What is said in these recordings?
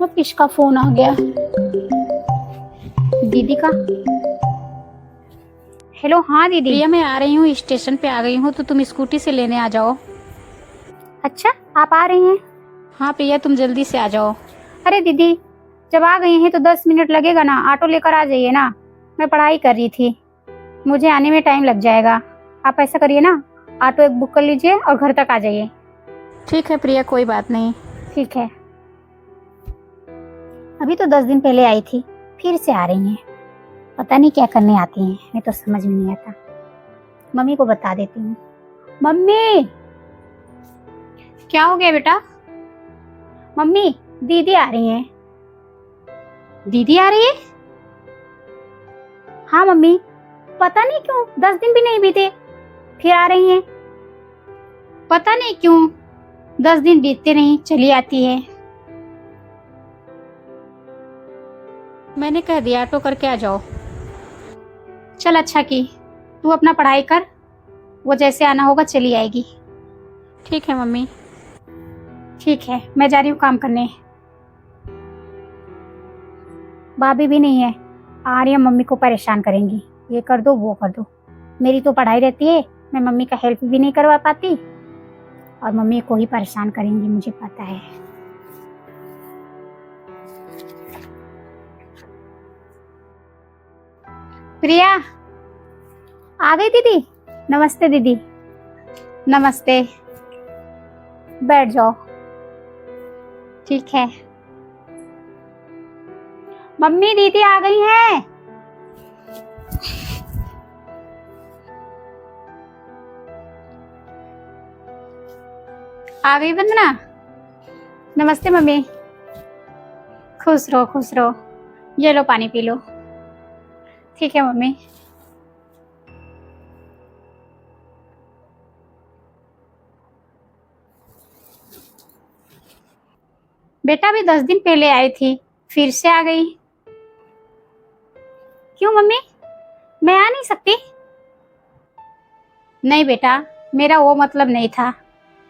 अब किसका फोन आ गया? दीदी का। हेलो, हाँ दीदी। प्रिया, मैं आ रही हूँ, स्टेशन पे आ गई हूँ, तो तुम स्कूटी से लेने आ जाओ। अच्छा, आप आ रही हैं? हाँ प्रिया, तुम जल्दी से आ जाओ। अरे दीदी, जब आ गई हैं तो 10 मिनट लगेगा ना, ऑटो लेकर आ जाइए ना। मैं पढ़ाई कर रही थी, मुझे आने में टाइम लग जाएगा। आप ऐसा करिए ना, ऑटो एक बुक कर लीजिए और घर तक आ जाइए। ठीक है प्रिया, कोई बात नहीं। ठीक है। अभी तो 10 दिन पहले आई थी, फिर से आ रही हैं। पता नहीं क्या करने आती हैं, मैं तो समझ में नहीं आता। मम्मी को बता देती हूँ। मम्मी, क्या हो गया बेटा? मम्मी, दीदी आ रही हैं। दीदी आ रही है? हाँ मम्मी, पता नहीं क्यों 10 दिन भी नहीं बीते, फिर आ रही हैं। पता नहीं क्यों 10 दिन बीतते नहीं चली आती है। मैंने कह दिया ऑटो करके आ जाओ। चल अच्छा की, तू अपना पढ़ाई कर, वो जैसे आना होगा चली आएगी। ठीक है मम्मी। ठीक है, मैं जा रही हूँ काम करने। भाभी भी नहीं है, आ रही है, मम्मी को परेशान करेंगी, ये कर दो वो कर दो। मेरी तो पढ़ाई रहती है, मैं मम्मी का हेल्प भी नहीं करवा पाती और मम्मी को ही परेशान करेंगी, मुझे पता है। प्रिया आ गई दीदी? नमस्ते दीदी। नमस्ते। बैठ जाओ। ठीक है। मम्मी, दीदी आ गई हैं। आ गई वंदना? नमस्ते मम्मी। खुश रहो खुश रहो, ये लो पानी पी लो। ठीक है मम्मी। बेटा भी 10 दिन पहले आई थी, फिर से आ गई। क्यों मम्मी, मैं आ नहीं सकती? नहीं बेटा, मेरा वो मतलब नहीं था।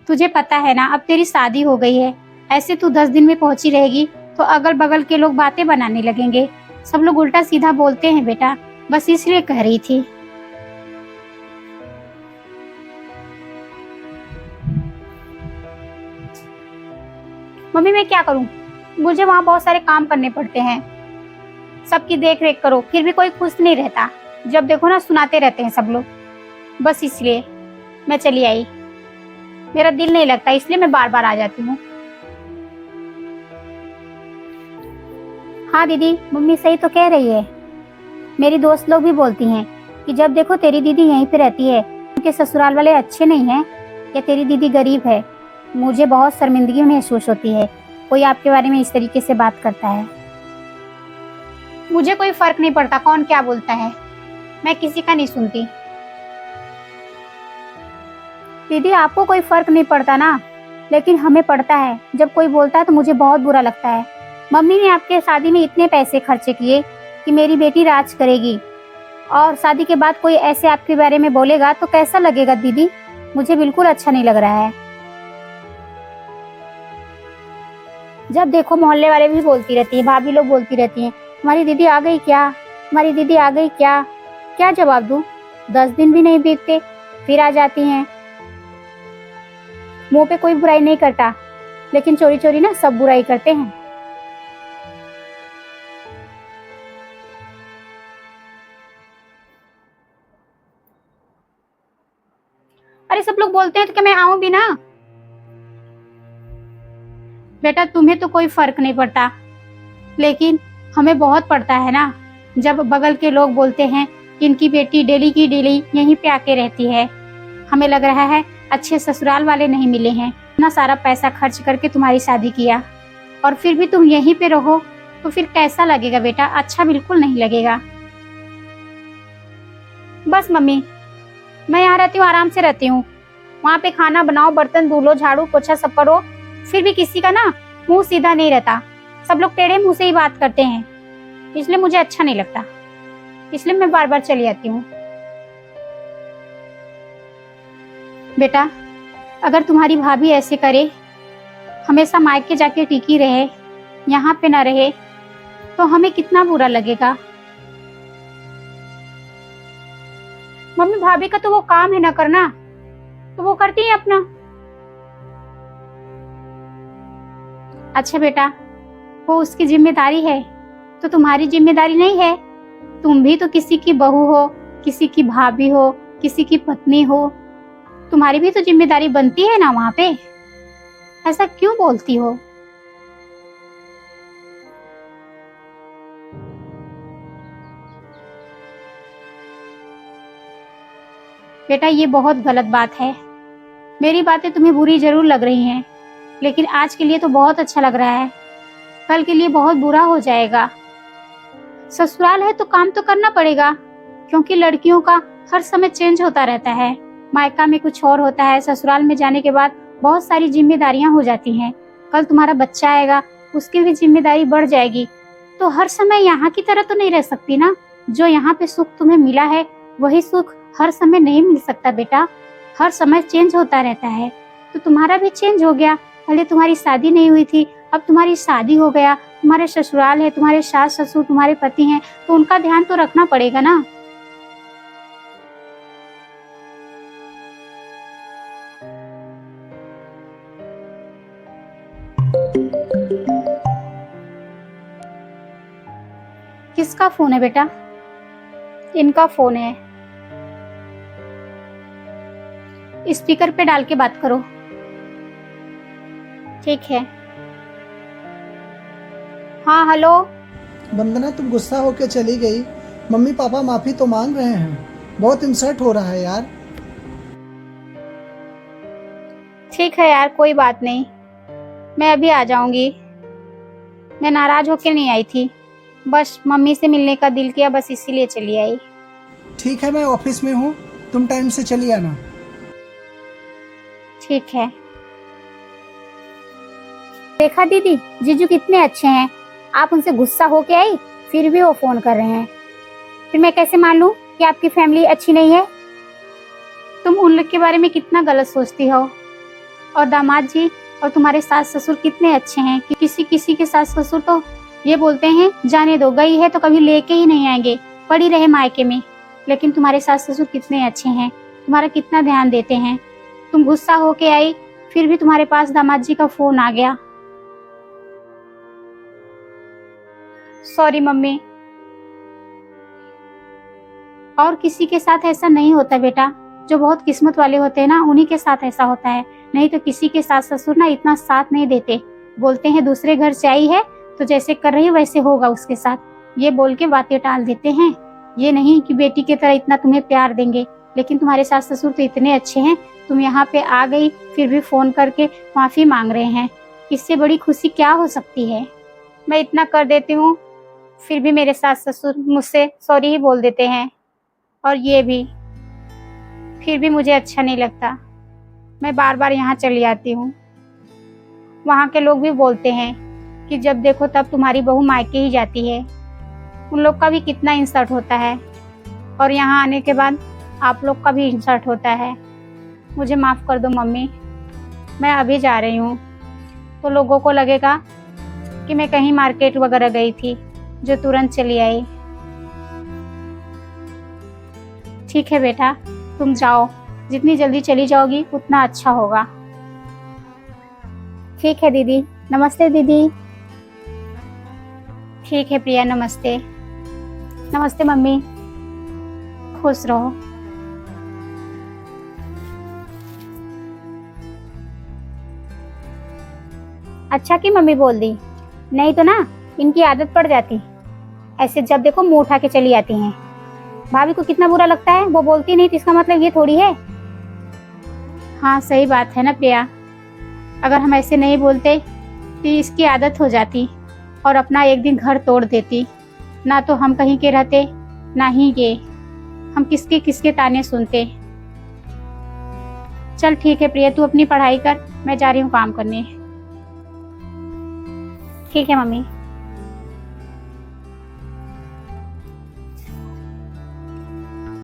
तुझे पता है ना, अब तेरी शादी हो गई है। ऐसे तू 10 दिन में पहुंची रहेगी तो अगल बगल के लोग बातें बनाने लगेंगे, सब लोग उल्टा सीधा बोलते हैं बेटा, बस इसलिए कह रही थी। मम्मी मैं क्या करूं, मुझे वहाँ बहुत सारे काम करने पड़ते हैं, सबकी देख रेख करो, फिर भी कोई खुश नहीं रहता। जब देखो ना सुनाते रहते हैं सब लोग, बस इसलिए मैं चली आई। मेरा दिल नहीं लगता, इसलिए मैं बार बार आ जाती हूँ। हाँ दीदी, मम्मी सही तो कह रही है। मेरी दोस्त लोग भी बोलती हैं कि जब देखो तेरी दीदी यहीं पे रहती है, उनके ससुराल वाले अच्छे नहीं हैं या तेरी दीदी गरीब है। मुझे बहुत शर्मिंदगी महसूस होती है, कोई आपके बारे में इस तरीके से बात करता है। मुझे कोई फर्क नहीं पड़ता कौन क्या बोलता है, मैं किसी का नहीं सुनती। दीदी आपको कोई फर्क नहीं पड़ता ना, लेकिन हमें पड़ता है। जब कोई बोलता है तो मुझे बहुत बुरा लगता है। मम्मी ने आपके शादी में इतने पैसे खर्चे किए कि मेरी बेटी राज करेगी, और शादी के बाद कोई ऐसे आपके बारे में बोलेगा तो कैसा लगेगा दीदी? मुझे बिल्कुल अच्छा नहीं लग रहा है। जब देखो मोहल्ले वाले भी बोलती रहती है, भाभी लोग बोलती रहती हैं, हमारी दीदी आ गई क्या, हमारी दीदी आ गई क्या। क्या जवाब दूं? 10 दिन भी नहीं बीतते फिर आ जाती हैं। मुंह पे कोई बुराई नहीं करता, लेकिन चोरी चोरी ना सब बुराई करते हैं। अरे सब लोग बोलते हैं तो क्या मैं आऊं भी ना? बेटा तुम्हें तो कोई फर्क नहीं पड़ता, लेकिन हमें बहुत पड़ता है ना। जब बगल के लोग बोलते हैं कि इनकी बेटी डेली की डेली यहीं पे आके रहती है, हमें लग रहा है अच्छे ससुराल वाले नहीं मिले हैं। इतना सारा पैसा खर्च करके तुम्हारी शादी किया और फिर भी तुम यहीं पे रहो तो फिर कैसा लगेगा बेटा? अच्छा बिल्कुल नहीं लगेगा। बस मम्मी, मैं यहाँ रहती हूँ, आराम से रहती हूँ। वहाँ पे खाना बनाओ, बर्तन धो लो, झाड़ू पोछा सब करो, फिर भी किसी का ना मुंह सीधा नहीं रहता। सब लोग टेढ़े मुंह से ही बात करते हैं, इसलिए मुझे अच्छा नहीं लगता, इसलिए मैं बार बार चली आती हूँ। बेटा अगर तुम्हारी भाभी ऐसे करे, हमेशा मायके जाके टिकी रहे, यहाँ पे ना रहे, तो हमें कितना बुरा लगेगा। मम्मी भाभी का तो वो काम है ना करना, तो वो करती है अपना। अच्छा बेटा, वो उसकी जिम्मेदारी है, तो तुम्हारी जिम्मेदारी नहीं है? तुम भी तो किसी की बहू हो, किसी की भाभी हो, किसी की पत्नी हो, तुम्हारी भी तो जिम्मेदारी बनती है ना वहां पे। ऐसा क्यों बोलती हो? बेटा ये बहुत गलत बात है। मेरी बातें तुम्हें बुरी जरूर लग रही हैं, लेकिन आज के लिए तो बहुत अच्छा लग रहा है, कल के लिए बहुत बुरा हो जाएगा। ससुराल है तो काम तो करना पड़ेगा, क्योंकि लड़कियों का हर समय चेंज होता रहता है। मायका में कुछ और होता है, ससुराल में जाने के बाद बहुत सारी जिम्मेदारियां हो जाती हैं। कल तुम्हारा बच्चा आएगा, उसकी भी जिम्मेदारी बढ़ जाएगी। तो हर समय यहाँ की तरह तो नहीं रह सकती ना। जो यहाँ पे सुख तुम्हें मिला है, वही सुख हर समय नहीं मिल सकता बेटा। हर समय चेंज होता रहता है, तो तुम्हारा भी चेंज हो गया। पहले तुम्हारी शादी नहीं हुई थी, अब तुम्हारी शादी हो गया। तुम्हारे ससुराल है, तुम्हारे सास ससुर तुम्हारे पति हैं, तो उनका ध्यान तो रखना पड़ेगा ना। किसका फोन है बेटा? इनका फोन है, स्पीकर पे डाल के बात करो। ठीक है। हाँ हेलो। वंदना, तुम गुस्सा होकर चली गई। मम्मी पापा माफी तो मांग रहे हैं, बहुत इंसल्ट हो रहा है यार। ठीक है यार, कोई बात नहीं, मैं अभी आ जाऊंगी। मैं नाराज होकर नहीं आई थी, बस मम्मी से मिलने का दिल किया, बस इसीलिए चली आई। ठीक है, मैं ऑफिस में हूँ, तुम टाइम से चली आना। ठीक है। देखा दीदी, जीजू कितने अच्छे हैं। आप उनसे गुस्सा होके आई, फिर भी वो फोन कर रहे हैं। फिर मैं कैसे मान लूं कि आपकी फैमिली अच्छी नहीं है? तुम उन लोग के बारे में कितना गलत सोचती हो। और दामाद जी और तुम्हारे सास ससुर कितने अच्छे हैं कि किसी किसी के सास ससुर तो ये बोलते हैं जाने दो, गई है तो कभी लेके ही नहीं आएंगे, पड़ी रहे मायके में। लेकिन तुम्हारे सास ससुर कितने अच्छे हैं, तुम्हारा कितना ध्यान देते हैं। तुम गुस्सा होके आई, फिर भी तुम्हारे पास दामाद जी का फोन आ गया। Sorry mummy. और किसी के साथ ऐसा नहीं होता बेटा, जो बहुत किस्मत वाले होते हैं ना, उन्हीं के साथ ऐसा होता है। नहीं तो किसी के सास ससुर ना इतना साथ नहीं देते। बोलते हैं दूसरे घर से आई है तो जैसे कर रही है वैसे होगा उसके साथ, ये बोल के बातें टाल देते हैं। ये नहीं कि बेटी की तरह इतना तुम्हें प्यार देंगे। लेकिन तुम्हारे सास ससुर तो इतने अच्छे हैं, तुम यहाँ पे आ गई फिर भी फोन करके माफी मांग रहे हैं। इससे बड़ी खुशी क्या हो सकती है? मैं इतना कर देती हूँ, फिर भी मेरे सास ससुर मुझसे सॉरी ही बोल देते हैं। और ये भी, फिर भी मुझे अच्छा नहीं लगता। मैं बार बार यहाँ चली आती हूँ। वहाँ के लोग भी बोलते हैं कि जब देखो तब तुम्हारी बहू मायके ही जाती है। उन लोग का भी कितना इंसल्ट होता है, और यहाँ आने के बाद आप लोग का भी इंसल्ट होता है। मुझे माफ़ कर दो मम्मी, मैं अभी जा रही हूँ। तो लोगों को लगेगा कि मैं कहीं मार्केट वगैरह गई थी, जो तुरंत चली आई। ठीक है बेटा, तुम जाओ, जितनी जल्दी चली जाओगी उतना अच्छा होगा। ठीक है दीदी। नमस्ते दीदी। ठीक है प्रिया, नमस्ते। नमस्ते मम्मी। खुश रहो। अच्छा की मम्मी बोल दी, नहीं तो ना इनकी आदत पड़ जाती, ऐसे जब देखो मुंह उठा के चली आती हैं। भाभी को कितना बुरा लगता है, वो बोलती नहीं तो इसका मतलब ये थोड़ी है। हाँ सही बात है ना प्रिया, अगर हम ऐसे नहीं बोलते तो इसकी आदत हो जाती और अपना एक दिन घर तोड़ देती। ना तो हम कहीं के रहते, ना ही ये, हम किसके किसके ताने सुनते। चल ठीक है प्रिया, तू अपनी पढ़ाई कर, मैं जा रही हूँ काम करने। ठीक है मम्मी।